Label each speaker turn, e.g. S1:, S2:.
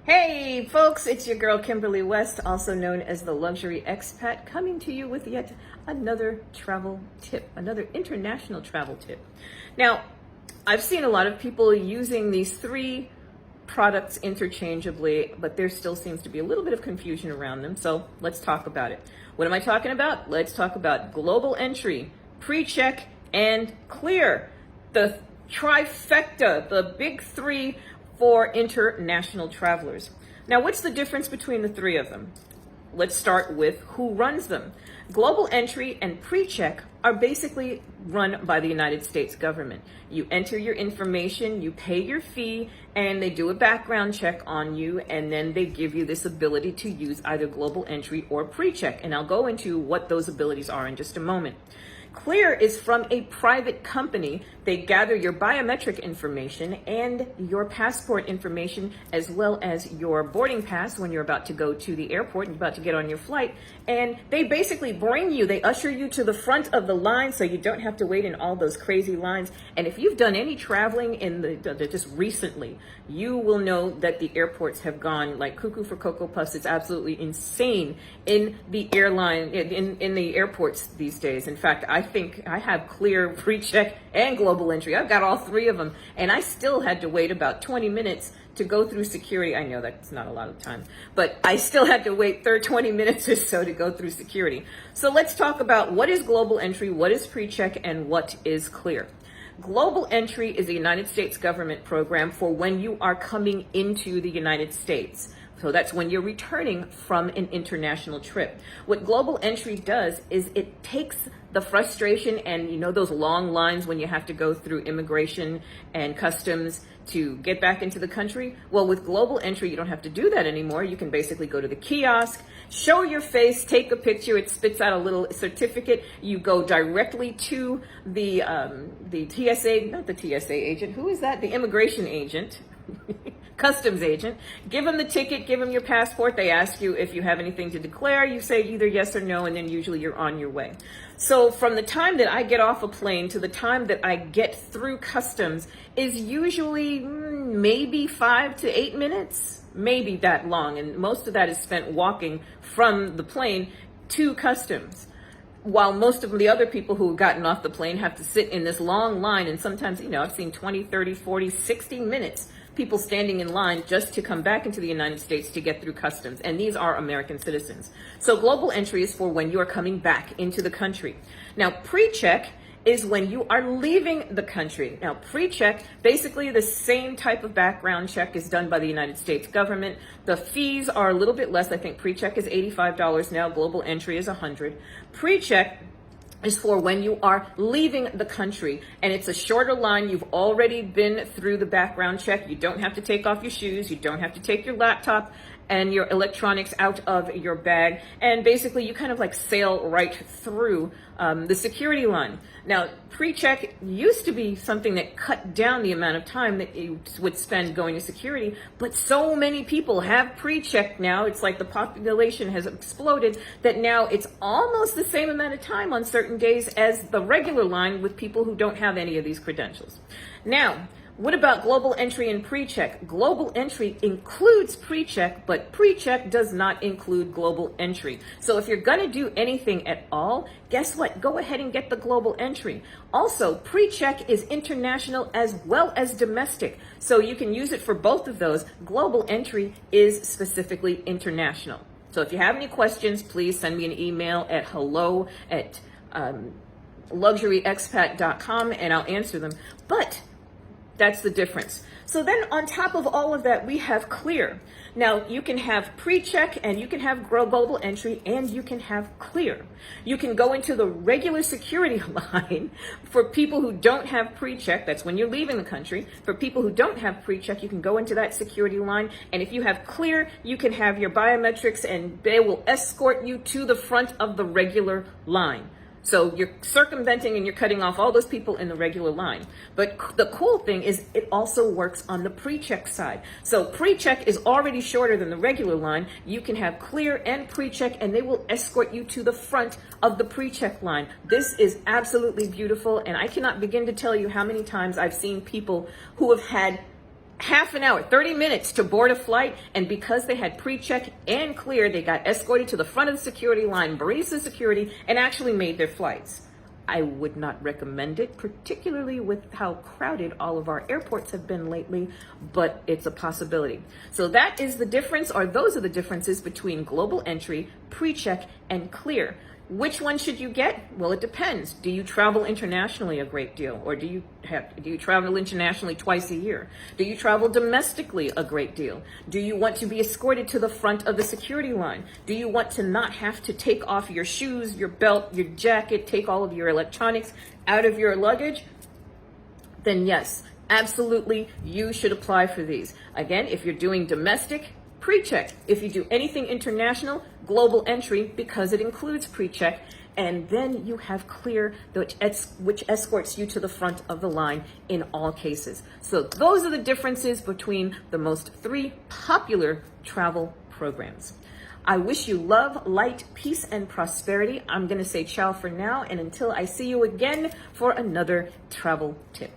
S1: Hey folks, it's your girl Kimberly West, also known as the Luxury Expat, coming to you with yet another travel tip, another international travel tip. Now, I've seen a lot of people using these three products interchangeably, but there still seems to be a little bit of confusion around them, so let's talk about it. What am I talking about? Let's talk about Global Entry, Precheck, and Clear. The trifecta, the big three for international travelers. Now, what's the difference between the three of them? Let's start with who runs them. Global Entry and Precheck are basically run by the United States government. You enter your information, you pay your fee, and they do a background check on you, and then they give you this ability to use either Global Entry or Precheck. And I'll go into what those abilities are in just a moment. Clear is from a private company. They gather your biometric information and your passport information, as well as your boarding pass when you're about to go to the airport and about to get on your flight. And they basically they usher you to the front of the line so you don't have to wait in all those crazy lines. And if you've done any traveling in just recently, you will know that the airports have gone like cuckoo for Cocoa Puffs. It's absolutely insane in the in the airports these days. In fact, I think I have Clear, Precheck, and Global Entry. I've got all three of them, and I still had to wait about 20 minutes to go through security. I know that's not a lot of time, but I still had to wait 20 minutes or so to go through security. So let's talk about what is Global Entry, what is Precheck, and what is Clear. Global Entry is a United States government program for when you are coming into the United States. So that's when you're returning from an international trip. What Global Entry does is it takes the frustration and those long lines when you have to go through immigration and customs to get back into the country. Well, with Global Entry, you don't have to do that anymore. You can basically go to the kiosk, show your face, take a picture. It spits out a little certificate. You go directly to the TSA, not the TSA agent. Who is that? The immigration agent. Customs agent. Give them the ticket, give them your passport. They ask you if you have anything to declare. You say either yes or no, and then usually you're on your way. So from the time that I get off a plane to the time that I get through customs is usually maybe 5 to 8 minutes, maybe that long. And most of that is spent walking from the plane to customs, while most of the other people who have gotten off the plane have to sit in this long line. And sometimes, I've seen 20, 30, 40, 60 minutes people standing in line just to come back into the United States to get through customs. And these are American citizens. So Global Entry is for when you are coming back into the country. Now, Precheck is when you are leaving the country. Now, Precheck, basically the same type of background check is done by the United States government. The fees are a little bit less. I think Precheck is $85 now. Global Entry is $100. Precheck is for when you are leaving the country, and it's a shorter line. You've already been through the background check. You don't have to take off your shoes. You don't have to take your laptop and your electronics out of your bag. And basically you kind of like sail right through the security line. Now, Precheck used to be something that cut down the amount of time that you would spend going to security, but so many people have Precheck now. It's like the population has exploded that now it's almost the same amount of time on certain days as the regular line with people who don't have any of these credentials. Now, what about Global Entry and Precheck? Global Entry includes Precheck, but Precheck does not include Global Entry. So if you're going to do anything at all, guess what? Go ahead and get the Global Entry. Also, Precheck is international as well as domestic, so you can use it for both of those. Global Entry is specifically international. So if you have any questions, please send me an email at hello@luxuryexpat.com and I'll answer them. But that's the difference. So then on top of all of that, we have Clear. Now, you can have Precheck and you can have Global Entry and you can have Clear. You can go into the regular security line for people who don't have Precheck. That's when you're leaving the country. For people who don't have Precheck, you can go into that security line. And if you have Clear, you can have your biometrics and they will escort you to the front of the regular line. So you're circumventing and you're cutting off all those people in the regular line. But the cool thing is it also works on the Precheck side. So Precheck is already shorter than the regular line. You can have Clear and Precheck and they will escort you to the front of the Precheck line. This is absolutely beautiful, and I cannot begin to tell you how many times I've seen people who have had half an hour, 30 minutes to board a flight. And because they had pre-check and clear, they got escorted to the front of the security line, breezed the security, and actually made their flights. I would not recommend it, particularly with how crowded all of our airports have been lately, but it's a possibility. So that is the difference, or those are the differences between global entry, pre-check, and clear. Which one should you get? Well, it depends. Do you travel internationally a great deal? Or do you travel internationally twice a year? Do you travel domestically a great deal? Do you want to be escorted to the front of the security line? Do you want to not have to take off your shoes, your belt, your jacket, take all of your electronics out of your luggage? Then yes, absolutely, you should apply for these. Again, if you're doing domestic, pre-check. If you do anything international, global entry, because it includes pre-check, and then you have clear, which escorts you to the front of the line in all cases. So those are the differences between the most three popular travel programs. I wish you love, light, peace, and prosperity. I'm going to say ciao for now, and until I see you again for another travel tip.